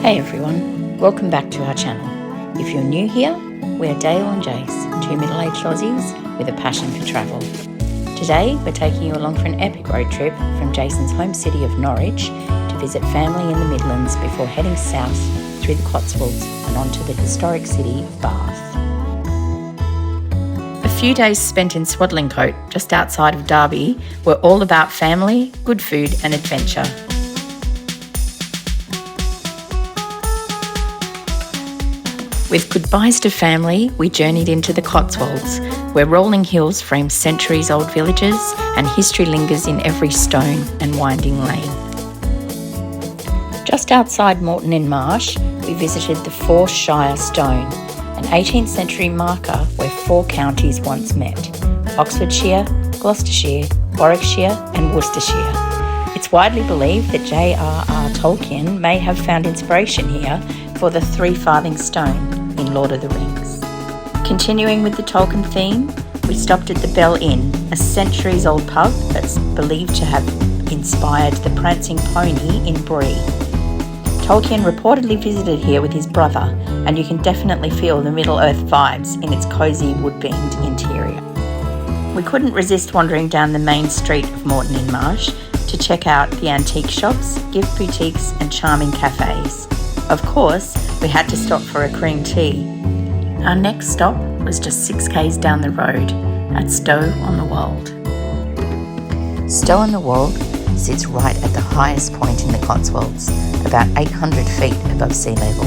Hey everyone, welcome back to our channel. If you're new here, we're Dale and Jace, two middle-aged Aussies with a passion for travel. Today we're taking you along for an epic road trip from Jason's home city of Norwich to visit family in the Midlands before heading south through the Cotswolds and onto the historic city of Bath. A few days spent in Swadlincote, just outside of Derby, were all about family, good food and adventure. With goodbyes to family, we journeyed into the Cotswolds, where rolling hills frame centuries-old villages and history lingers in every stone and winding lane. Just outside Moreton-in-Marsh, we visited the Four Shire Stone, an 18th century marker where four counties once met: Oxfordshire, Gloucestershire, Warwickshire and Worcestershire. It's widely believed that J.R.R. Tolkien may have found inspiration here for the three-farthing stone in Lord of the Rings. Continuing with the Tolkien theme, we stopped at the Bell Inn, a centuries-old pub that's believed to have inspired the Prancing Pony in Bree. Tolkien reportedly visited here with his brother, and you can definitely feel the Middle-earth vibes in its cosy wood-beamed interior. We couldn't resist wandering down the main street of Moreton-in-Marsh to check out the antique shops, gift boutiques and charming cafes. Of course, we had to stop for a cream tea. Our next stop was just 6 k's down the road at Stow-on-the-Wold. Stow-on-the-Wold sits right at the highest point in the Cotswolds, about 800 feet above sea level,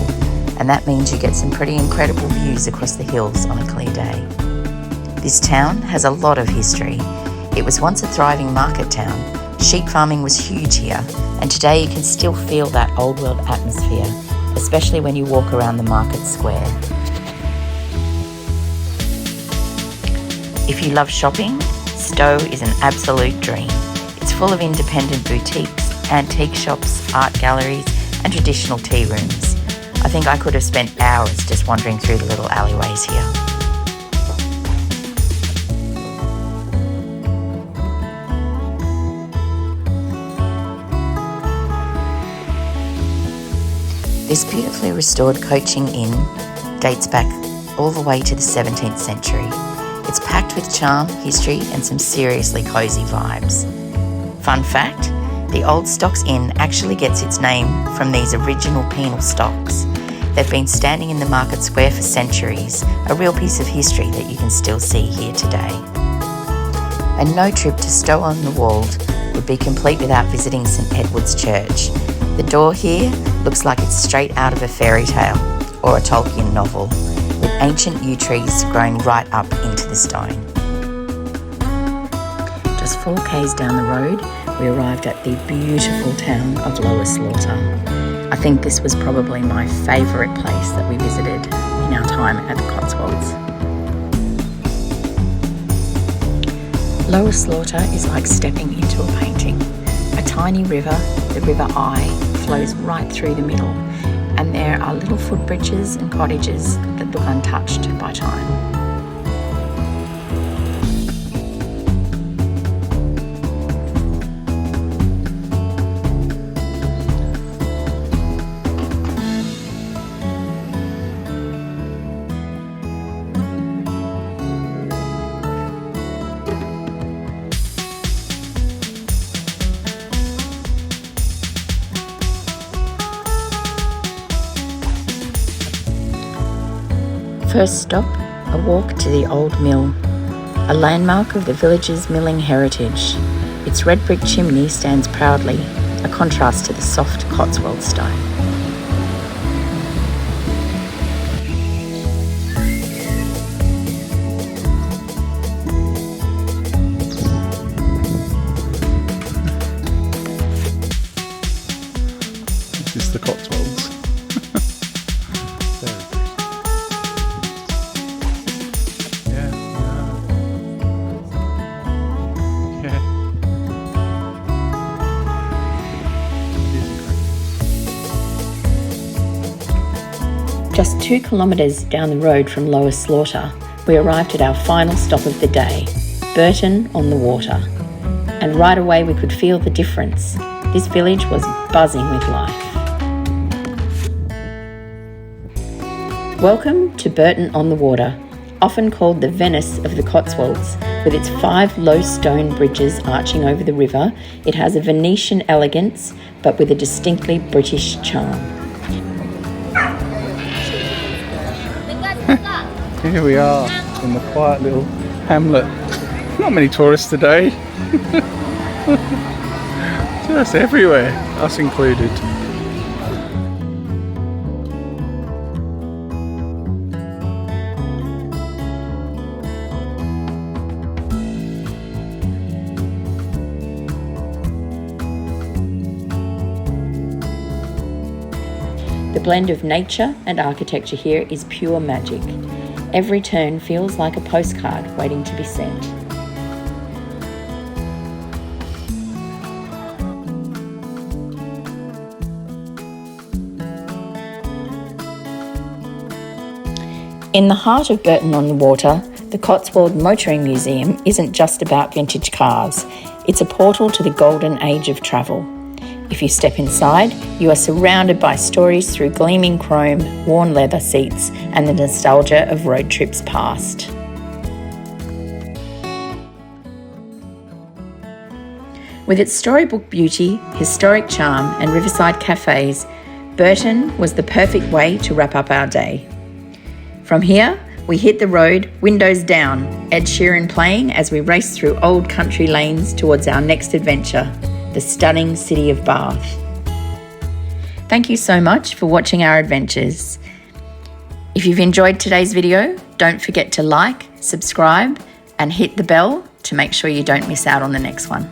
and that means you get some pretty incredible views across the hills on a clear day. This town has a lot of history. It was once a thriving market town. Sheep farming was huge here, and today you can still feel that old world atmosphere, especially when you walk around the market square. If you love shopping, Stow is an absolute dream. It's full of independent boutiques, antique shops, art galleries and traditional tea rooms. I think I could have spent hours just wandering through the little alleyways here. This beautifully restored coaching inn dates back all the way to the 17th century. It's packed with charm, history and some seriously cosy vibes. Fun fact, the Old Stocks Inn actually gets its name from these original penal stocks. They've been standing in the market square for centuries, a real piece of history that you can still see here today. And no trip to Stow-on-the-Wold would be complete without visiting St Edward's Church. The door here looks like it's straight out of a fairy tale or a Tolkien novel, with ancient yew trees growing right up into the stone. Just 4 k's down the road, we arrived at the beautiful town of Lower Slaughter. I think this was probably my favourite place that we visited in our time at the Cotswolds. Lower Slaughter is like stepping into a painting. A tiny river, the River Eye, flows right through the middle, and there are little footbridges and cottages that look untouched by time. First stop, a walk to the Old Mill, a landmark of the village's milling heritage. Its red brick chimney stands proudly, a contrast to the soft Cotswold stone. This is the Cotswolds. Just 2 kilometres down the road from Lower Slaughter, we arrived at our final stop of the day, Burton on the Water. And right away we could feel the difference. This village was buzzing with life. Welcome to Burton on the Water, often called the Venice of the Cotswolds. With its 5 low stone bridges arching over the river, it has a Venetian elegance, but with a distinctly British charm. Here we are in the quiet little hamlet. Not many tourists today. Just everywhere, us included. The blend of nature and architecture here is pure magic. Every turn feels like a postcard waiting to be sent. In the heart of Burton on the Water, the Cotswold Motoring Museum isn't just about vintage cars. It's a portal to the golden age of travel. If you step inside, you are surrounded by stories through gleaming chrome, worn leather seats, and the nostalgia of road trips past. With its storybook beauty, historic charm, and riverside cafes, Burton was the perfect way to wrap up our day. From here, we hit the road, windows down, Ed Sheeran playing as we race through old country lanes towards our next adventure, the stunning city of Bath. Thank you so much for watching our adventures. If you've enjoyed today's video, don't forget to like, subscribe, and hit the bell to make sure you don't miss out on the next one.